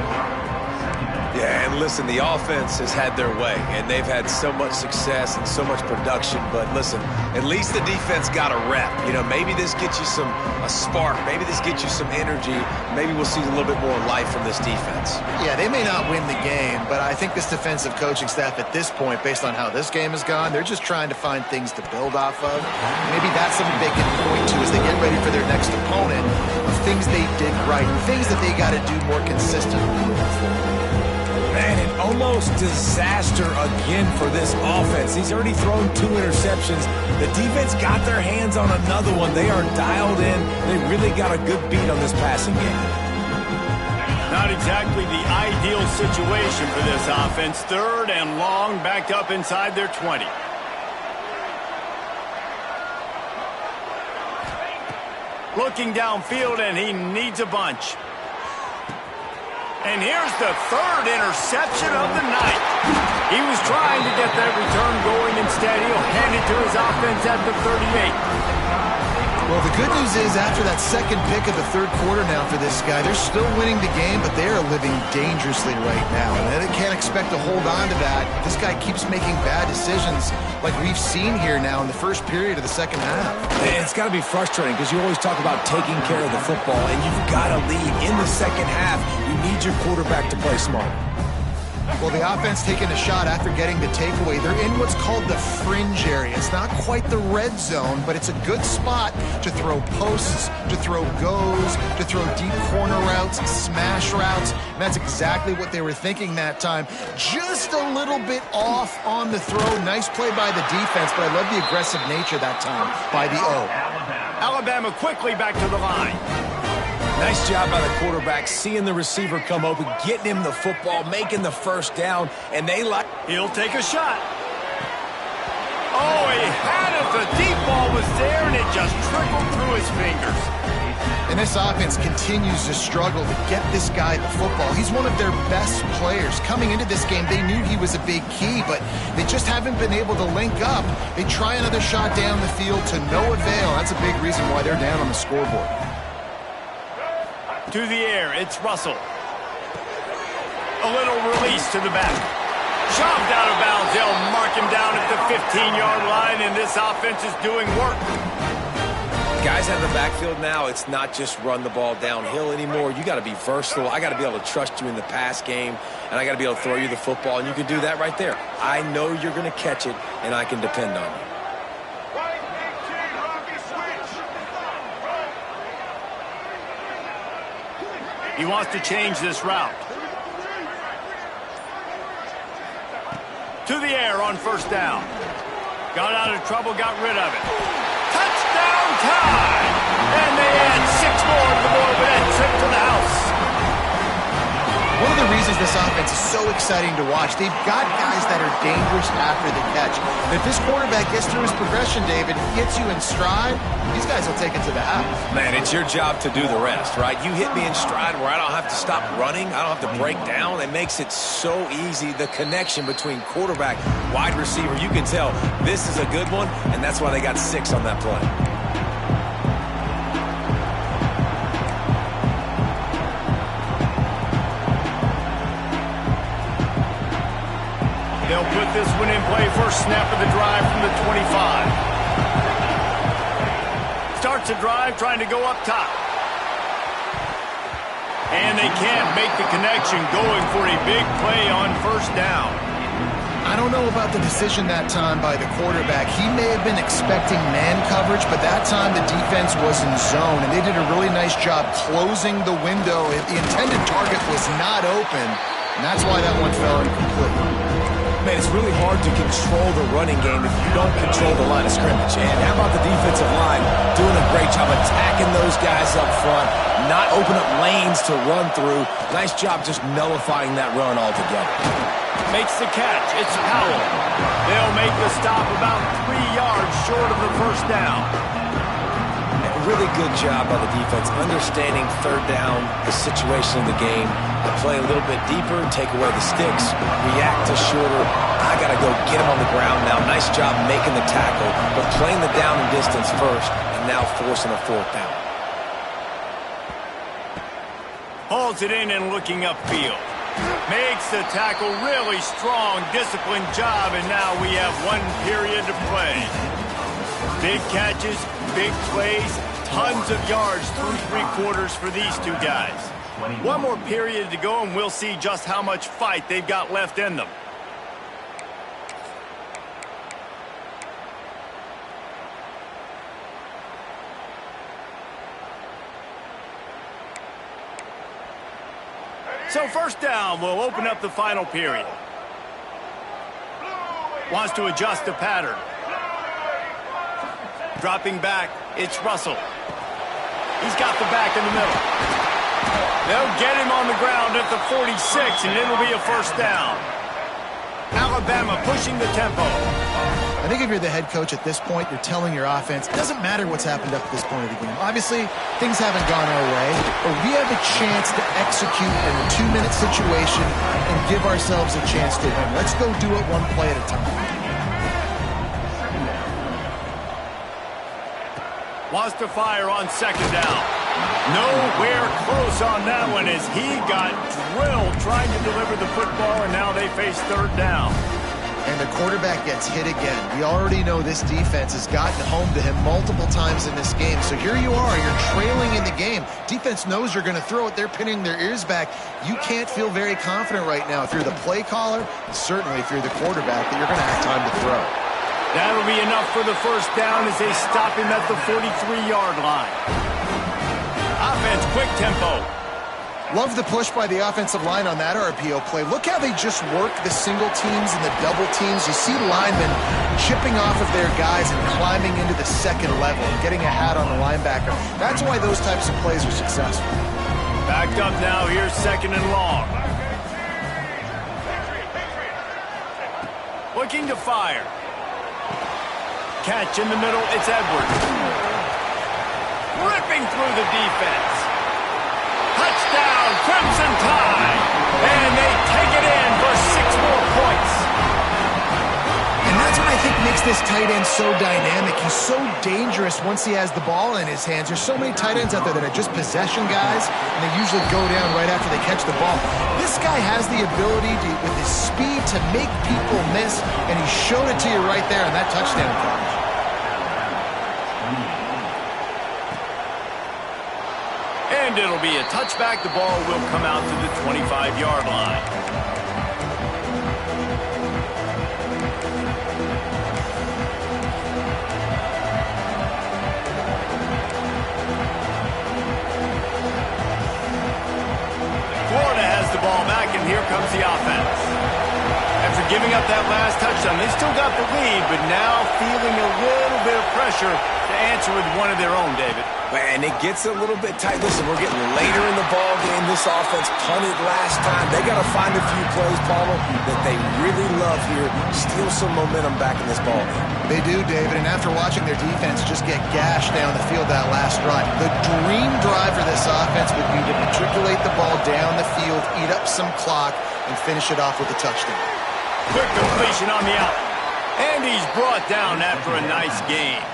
Yeah, and listen, the offense has had their way, and they've had so much success and so much production. But listen, at least the defense got a rep. You know, maybe this gets you a spark. Maybe this gets you some energy. Maybe we'll see a little bit more life from this defense. Yeah, they may not win the game, but I think this defensive coaching staff at this point, based on how this game has gone, they're just trying to find things to build off of. Maybe that's something they can point to as they get ready for their next opponent, of things they did right, things that they got to do more consistently moving forward. Man, an almost disaster again for this offense. He's already thrown 2 interceptions. The defense got their hands on another one. They are dialed in. They really got a good beat on this passing game. Not exactly the ideal situation for this offense. 3rd and long, backed up inside their 20. Looking downfield, and he needs a bunch. And here's the 3rd interception of the night. He was trying to get that return going. Instead, he'll hand it to his offense at the 38. Well, the good news is after that second pick of the 3rd quarter now for this guy, they're still winning the game, but they are living dangerously right now. And they can't expect to hold on to that. This guy keeps making bad decisions like we've seen here now in the first period of the second half. And it's got to be frustrating because you always talk about taking care of the football, and you've got to lead in the second half. You need your quarterback to play smart. Well, the offense taking a shot after getting the takeaway. They're in what's called the fringe area. It's not quite the red zone, but it's a good spot to throw posts, to throw goes, to throw deep corner routes, smash routes. And that's exactly what they were thinking that time. Just a little bit off on the throw. Nice play by the defense, but I love the aggressive nature that time by the O. Alabama quickly back to the line. Nice job by the quarterback, seeing the receiver come open, getting him the football, making the first down, and He'll take a shot. Oh, he had it. The deep ball was there, and it just trickled through his fingers. And this offense continues to struggle to get this guy the football. He's one of their best players. Coming into this game, they knew he was a big key, but they just haven't been able to link up. They try another shot down the field to no avail. That's a big reason why they're down on the scoreboard. To the air, it's Russell. A little release to the back. Shoved out of bounds. They'll mark him down at the 15-yard line, and this offense is doing work. Guys have the backfield now. It's not just run the ball downhill anymore. You got to be versatile. I got to be able to trust you in the pass game, and I got to be able to throw you the football, and you can do that right there. I know you're going to catch it, and I can depend on you. He wants to change this route. To the air on 1st down. Got out of trouble, got rid of it. Touchdown time! And they add 6 more to the board with that trip to the house. One of the reasons this offense is so exciting to watch, they've got guys that are dangerous after the catch. If this quarterback gets through his progression, David, gets you in stride, these guys will take it to the house. Man, it's your job to do the rest, right? You hit me in stride where I don't have to stop running. I don't have to break down. It makes it so easy. The connection between quarterback, wide receiver, you can tell this is a good one, and that's why they got 6 on that play. They'll put this one in play. First snap of the drive from the 25. Starts the drive trying to go up top. And they can't make the connection, going for a big play on 1st down. I don't know about the decision that time by the quarterback. He may have been expecting man coverage, but that time the defense was in zone, and they did a really nice job closing the window. The intended target was not open, and that's why that one fell incomplete. Man, it's really hard to control the running game if you don't control the line of scrimmage. And how about the defensive line doing a great job attacking those guys up front, not open up lanes to run through. Nice job just nullifying that run altogether. Makes the catch. It's Powell. They'll make the stop about 3 yards short of the 1st down. And really good job by the defense understanding third down, the situation of the game. I play a little bit deeper, take away the sticks, react to shorter. I got to go get him on the ground now. Nice job making the tackle, but playing the down and distance first, and now forcing a fourth down. Hauls it in and looking upfield. Makes the tackle, really strong, disciplined job, and now we have 1 period to play. Big catches, big plays, tons of yards through 3 quarters for these two guys. 1 more period to go, and we'll see just how much fight they've got left in them. So first down will open up the final period. Wants to adjust the pattern. Dropping back, it's Russell. He's got the back in the middle. They'll get him on the ground at the 46, and it'll be a first down. Alabama pushing the tempo. I think if you're the head coach at this point, you're telling your offense, it doesn't matter what's happened up to this point of the game. Obviously, things haven't gone our way, but we have a chance to execute in a 2-minute situation and give ourselves a chance to win. Let's go do it 1 play at a time. Wants to fire on second down. Nowhere close on that one as he got drilled trying to deliver the football, and now they face third down. And the quarterback gets hit again. We already know this defense has gotten home to him multiple times in this game. So here you are, you're trailing in the game. Defense knows you're going to throw it. They're pinning their ears back. You can't feel very confident right now if you're the play caller, certainly if you're the quarterback, that you're going to have time to throw. That'll be enough for the first down as they stop him at the 43-yard line. Offense, quick tempo. Love the push by the offensive line on that RPO play. Look how they just work the single teams and the double teams. You see linemen chipping off of their guys and climbing into the second level and getting a hat on the linebacker. That's why those types of plays are successful. Backed up now, here's second and long. Looking to fire. Catch in the middle, it's Edwards. Ripping through the defense. Touchdown, Crimson Tide. And they take it in for 6 more points. And that's what I think makes this tight end so dynamic. He's so dangerous once he has the ball in his hands. There's so many tight ends out there that are just possession guys, and they usually go down right after they catch the ball. This guy has the ability to, with his speed, to make people miss, and he showed it to you right there on that touchdown catch. And it'll be a touchback. The ball will come out to the 25-yard line. Florida has the ball back, and here comes the offense. After giving up that last touchdown, they still got the lead, but now feeling a little bit of pressure to answer with one of their own, David. And it gets a little bit tight. Listen, we're getting later in the ball game. This offense punted last time. They got to find a few plays, Palmer, that they really love here. Steal some momentum back in this ball game. They do, David, and after watching their defense just get gashed down the field that last drive, the dream drive for this offense would be to matriculate the ball down the field, eat up some clock, and finish it off with a touchdown. Quick completion on the out. And he's brought down after a nice game.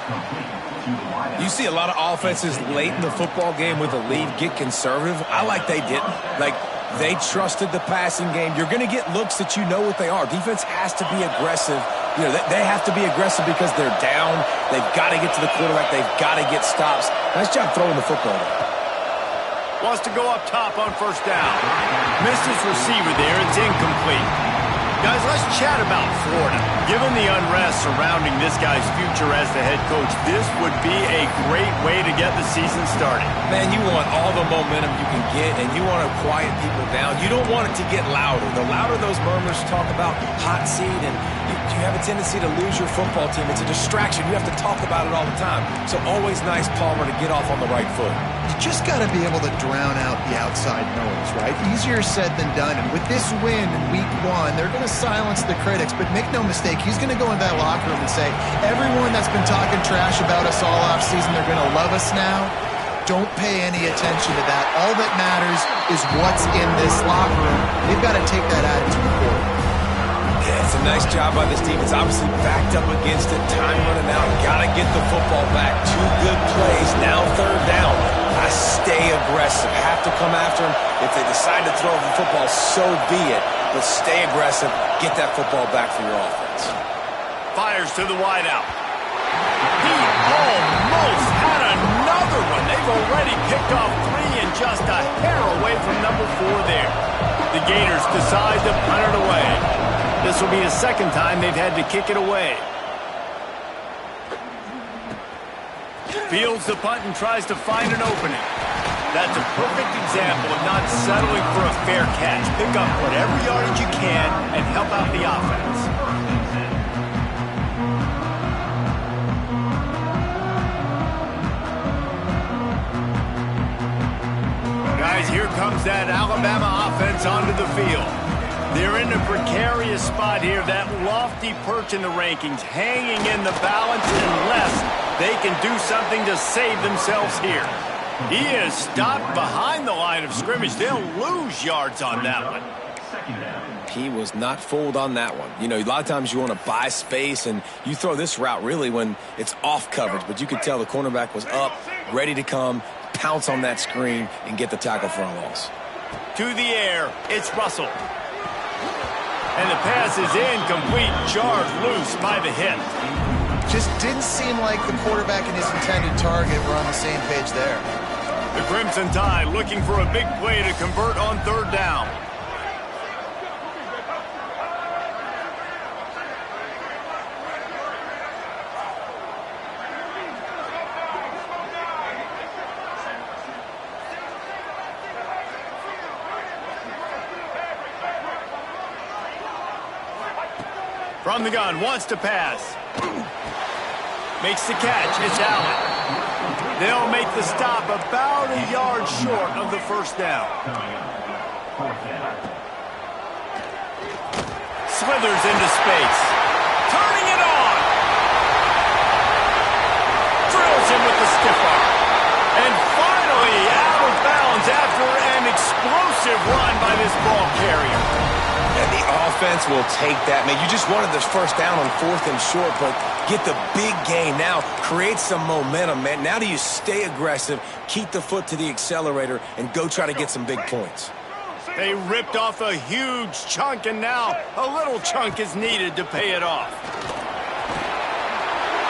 You see a lot of offenses late in the football game with a lead get conservative. I like they didn't. Like, they trusted the passing game. You're going to get looks that you know what they are. Defense has to be aggressive. You know, they have to be aggressive because they're down. They've got to get to the quarterback. They've got to get stops. Nice job throwing the football. Wants to go up top on first down. Missed his receiver there. It's incomplete. Guys, let's chat about Florida. Given the unrest surrounding this guy's future as the head coach, this would be a great way to get the season started. Man, you want all the momentum you can get, and you want to quiet people down. You don't want it to get louder. The louder those murmurs talk about hot seat, and you have a tendency to lose your football team. It's a distraction. You have to talk about it all the time. So always nice, Palmer, to get off on the right foot. You just got to be able to drown out the outside noise, right? Easier said than done. And with this win in week 1, they're going to silence the critics, but make no mistake, he's going to go in that locker room and say, everyone that's been talking trash about us all offseason, they're going to love us now. Don't pay any attention to that. All that matters is what's in this locker room. They've got to take that attitude forward. Yeah, it's a nice job by this defense. Obviously backed up against it. Time running out. Got to get the football back. 2 good plays. Now 3rd down. I stay aggressive. Have to come after him. If they decide to throw the football, so be it. But stay aggressive. Get that football back for your offense. Fires to the wideout. He almost had another one. They've already picked off 3 and just a hair away from number 4 there. The Gators decide to punt it away. This will be the 2nd time they've had to kick it away. Fields the punt and tries to find an opening. That's a perfect example of not settling for a fair catch. Pick up whatever yardage you can and help out the offense. Guys, here comes that Alabama offense onto the field. They're in a precarious spot here, that lofty perch in the rankings, hanging in the balance unless they can do something to save themselves here. He is stopped behind the line of scrimmage. They'll lose yards on that one. He was not fooled on that one. You know, a lot of times you want to buy space, and you throw this route really when it's off coverage, but you could tell the cornerback was up, ready to come, pounce on that screen, and get the tackle for a loss. To the air, it's Russell. And the pass is incomplete, jarred loose by the hip. Just didn't seem like the quarterback and his intended target were on the same page there. The Crimson Tide looking for a big play to convert on 3rd down. From the gun, wants to pass. Makes the catch, it's Allen. They'll make the stop about a yard short of the 1st down. Slithers into space. Turning it on. Drills him with the stiff arm. And finally out of bounds after an explosive run by this ball carrier. And the offense will take that. Man, you just wanted this 1st down on 4th and short, but get the big gain now. Create some momentum, man. Now do you stay aggressive, keep the foot to the accelerator, and go try to get some big points. They ripped off a huge chunk, and now a little chunk is needed to pay it off.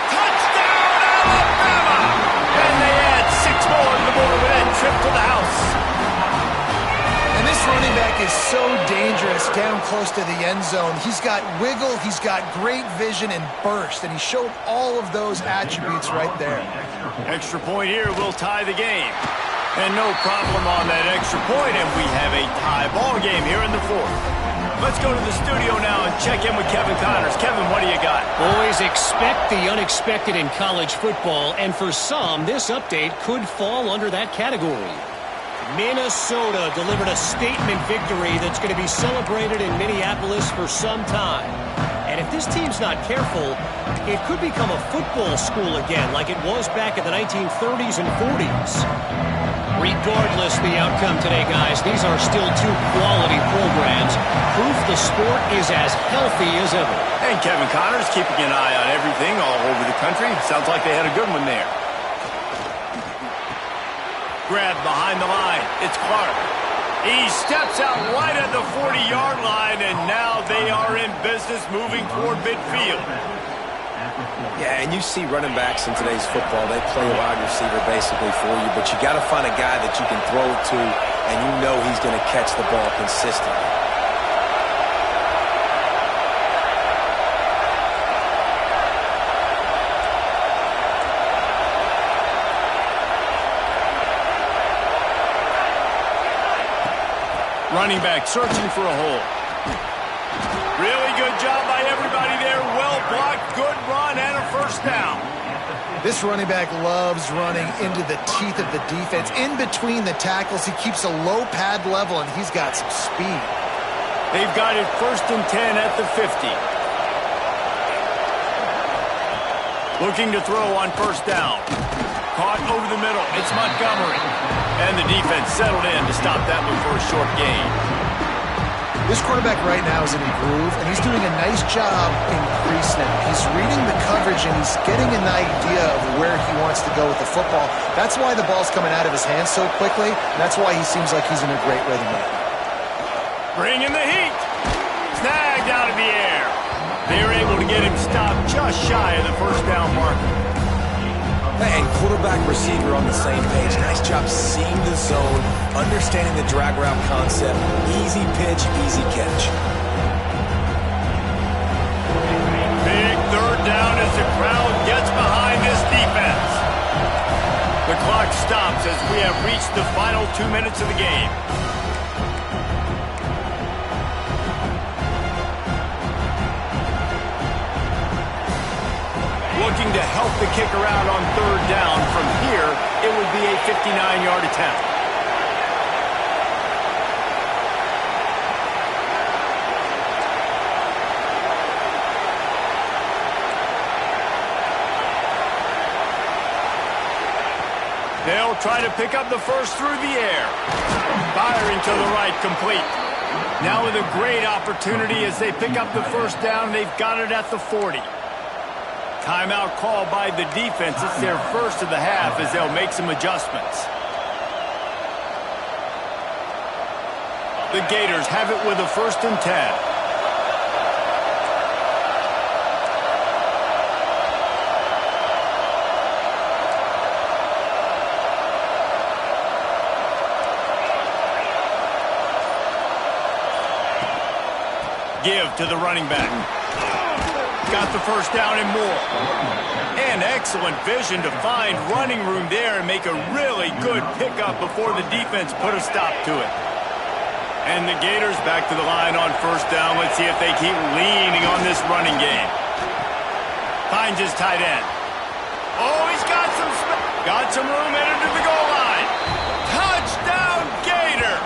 Touchdown, Alabama! And they add 6 more to the board with that trip to the house. And this running back is so dangerous down close to the end zone. He's got wiggle, he's got great vision and burst, and he showed all of those attributes right there. Extra point here will tie the game. And no problem on that extra point, and we have a tie ball game here in the 4th. Let's go to the studio now and check in with Kevin Connors. Kevin, what do you got? Boys, expect the unexpected in college football, and for some, this update could fall under that category. Minnesota delivered a statement victory that's going to be celebrated in Minneapolis for some time. And if this team's not careful, it could become a football school again like it was back in the 1930s and 40s. Regardless the outcome today, guys, these are still 2 quality programs. Proof the sport is as healthy as ever. And Kevin Connors keeping an eye on everything all over the country. Sounds like they had a good one there. Grab behind the line. It's Clark. He steps out right at the 40-yard line, and now they are in business moving toward midfield. Yeah, and you see running backs in today's football, they play a wide receiver basically for you, but you got to find a guy that you can throw it to, and you know he's going to catch the ball consistently. Running back searching for a hole. Really good job by everybody there. Well blocked, good run, and a 1st down. This running back loves running into the teeth of the defense. In between the tackles, he keeps a low pad level, and he's got some speed. They've got it 1st and 10 at the 50. Looking to throw on 1st down. Caught over the middle. It's Montgomery. And the defense settled in to stop that one for a short gain. This quarterback right now is in a groove, and he's doing a nice job in crease now. He's reading the coverage, and he's getting an idea of where he wants to go with the football. That's why the ball's coming out of his hands so quickly, and that's why he seems like he's in a great rhythm right now. Bringing the heat. Snagged out of the air. They were able to get him stopped just shy of the 1st down marker. And quarterback receiver on the same page. Nice job seeing the zone, understanding the drag route concept. Easy pitch, easy catch. Big 3rd down as the crowd gets behind this defense. The clock stops as we have reached the final 2 minutes of the game. Looking to help the kicker out on 3rd down. From here, it would be a 59-yard attempt. They'll try to pick up the first through the air. Firing to the right, complete. Now with a great opportunity as they pick up the 1st down. They've got it at the 40. Timeout called by the defense. It's their first of the half as they'll make some adjustments. The Gators have it with a 1st and 10. Give to the running back. Got the 1st down and more. And excellent vision to find running room there and make a really good pickup before the defense put a stop to it. And the Gators back to the line on 1st down. Let's see if they keep leaning on this running game. Finds his tight end. Oh, he's got some room headed to the goal line. Touchdown, Gators!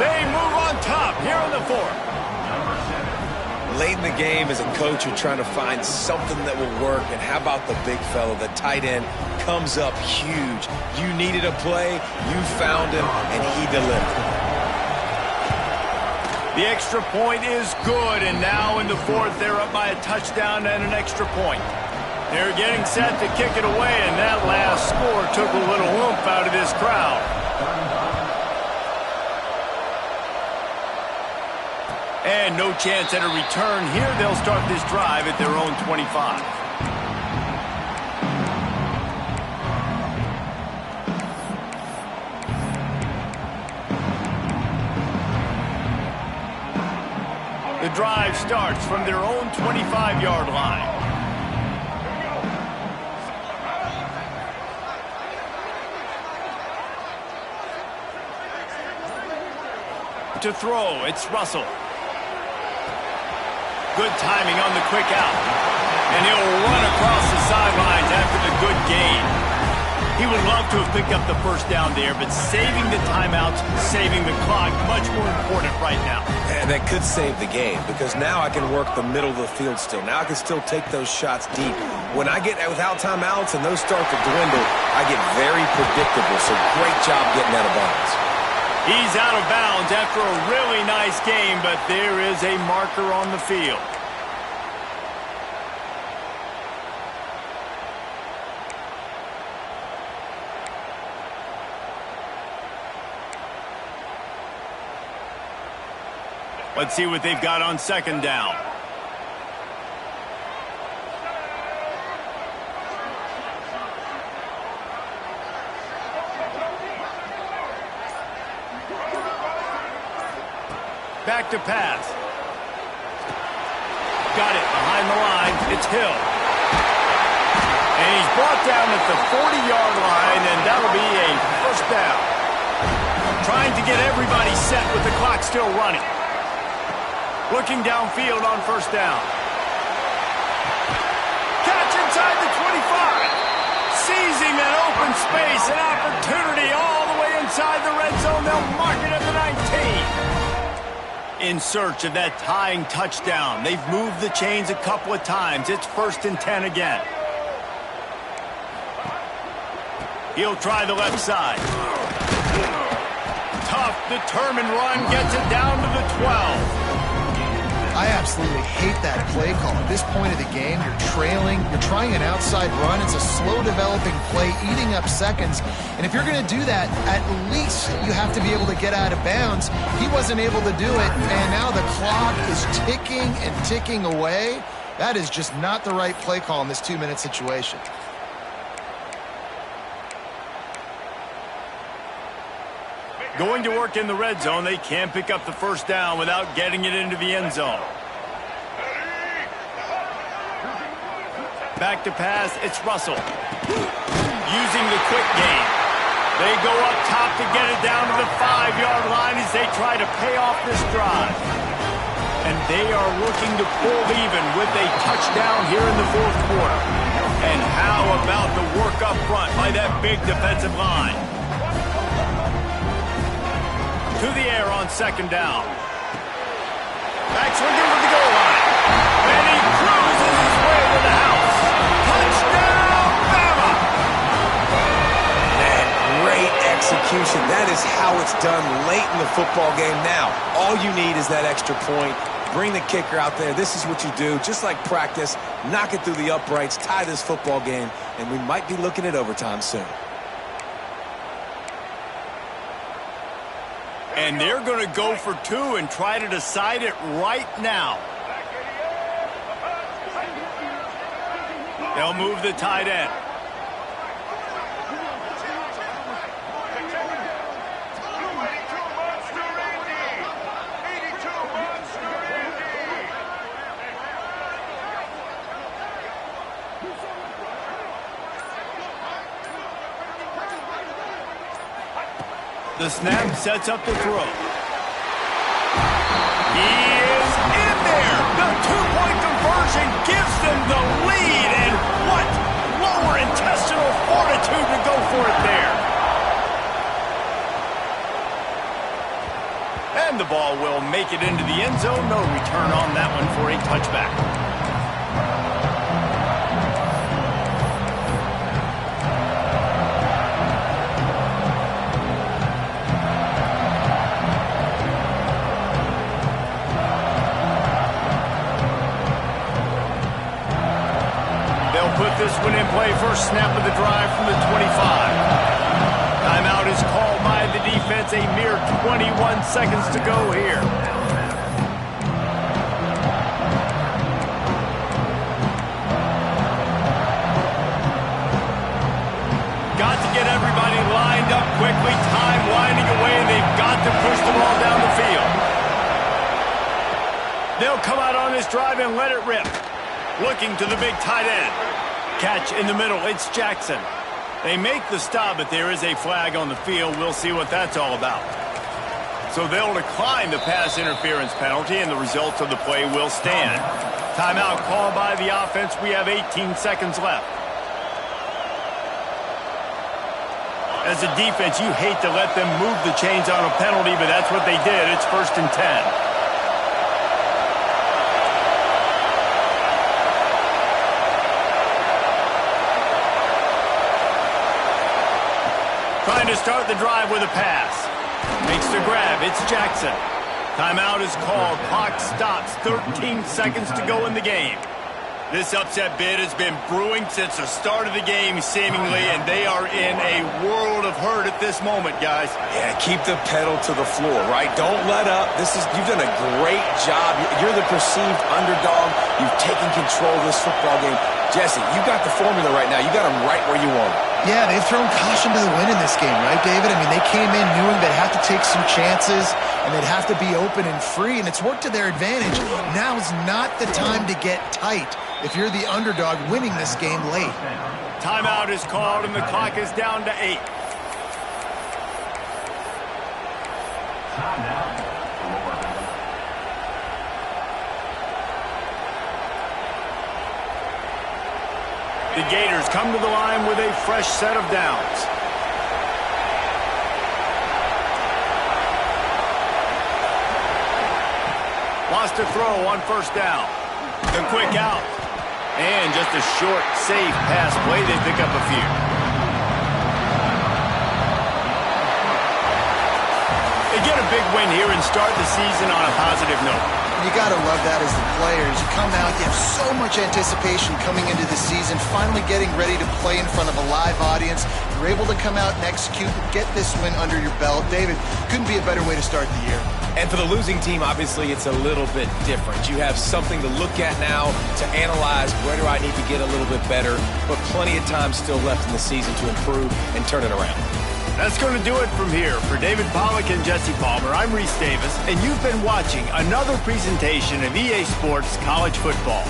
They move on top here in the 4th. Late in the game, as a coach, you're trying to find something that will work. And how about the big fella, the tight end, comes up huge. You needed a play, you found him, and he delivered. The extra point is good, and now in the 4th, they're up by a touchdown and an extra point. They're getting set to kick it away, and that last score took a little oomph out of this crowd. And no chance at a return here. They'll start this drive at their own 25. The drive starts from their own 25-yard line. To throw, it's Russell. Good timing on the quick out. And he'll run across the sidelines after the good gain. He would love to have picked up the 1st down there, but saving the timeouts, saving the clock, much more important right now. And that could save the game, because now I can work the middle of the field still. Now I can still take those shots deep. When I get without timeouts and those start to dwindle, I get very predictable. So great job getting out of bounds. He's out of bounds after a really nice game, but there is a marker on the field. Let's see what they've got on 2nd down. Back to pass. Got it behind the line. It's Hill. And he's brought down at the 40-yard line, and that'll be a 1st down. Trying to get everybody set with the clock still running. Looking downfield on 1st down. Catch inside the 25. Seizing that open space, an opportunity all the way inside the red zone. They'll mark it at the 19. in search of that tying touchdown. They've moved the chains a couple of times. It's 1st and 10 again. He'll try the left side. Tough, determined run gets it down to the 12. I absolutely hate that play call. At this point of the game, you're trailing, you're trying an outside run. It's a slow developing play, eating up seconds. And if you're going to do that, at least you have to be able to get out of bounds. He wasn't able to do it, and now the clock is ticking and ticking away. That is just not the right play call in this 2-minute situation. Going to work in the red zone, they can't pick up the first down without getting it into the end zone. Back to pass, it's Russell. Using the quick game. They go up top to get it down to the 5-yard line as they try to pay off this drive. And they are looking to pull even with a touchdown here in the 4th quarter. And how about the work up front by that big defensive line? To the air on 2nd down. Back swinging for the goal line. And he cruises his way to the house. Touchdown, Bama! Man, great execution. That is how it's done late in the football game. Now, all you need is that extra point. Bring the kicker out there. This is what you do. Just like practice, knock it through the uprights, tie this football game, and we might be looking at overtime soon. And they're going to go for 2 and try to decide it right now. They'll move the tight end. The snap sets up the throw. He is in there. The 2-point conversion gives them the lead. And what lower intestinal fortitude to go for it there. And the ball will make it into the end zone. No return on that one for a touchback. Put this one in play. First snap of the drive from the 25. Timeout is called by the defense. A mere 21 seconds to go here. Got to get everybody lined up quickly. Time winding away, and they've got to push the ball down the field. They'll come out on this drive and let it rip. Looking to the big tight end. Catch in the middle, it's Jackson. They make the stop, but there is a flag on the field. We'll see what that's all about. So they'll decline the pass interference penalty, and the results of the play will stand. Timeout called by the offense. We have 18 seconds left. As a defense, you hate to let them move the chains on a penalty, but that's what they did. It's 1st and 10. Trying to start the drive with a pass. Makes the grab. It's Jackson. Timeout is called. Clock stops. 13 seconds to go in the game. This upset bid has been brewing since the start of the game, seemingly, and they are in a world of hurt at this moment, guys. Yeah, keep the pedal to the floor, right? Don't let up. You've done a great job. You're the perceived underdog. You've taken control of this football game. Jesse, you got the formula right now. You got them right where you want them. Yeah, they've thrown caution to the wind in this game, right, David? I mean, they came in knowing they'd have to take some chances and they'd have to be open and free, and it's worked to their advantage. Now's not the time to get tight if you're the underdog winning this game late. Timeout is called, and the clock is down to 8. The Gators come to the line with a fresh set of downs. Wants to throw on first down. The quick out. And just a short, safe pass play. They pick up a few. They get a big win here and start the season on a positive note. You got to love that as the players. You come out, you have so much anticipation coming into the season, finally getting ready to play in front of a live audience. You're able to come out and execute and get this win under your belt. David, couldn't be a better way to start the year. And for the losing team, obviously, it's a little bit different. You have something to look at now to analyze where do I need to get a little bit better, but plenty of time still left in the season to improve and turn it around. That's going to do it from here. For David Pollack and Jesse Palmer, I'm Reese Davis, and you've been watching another presentation of EA Sports College Football.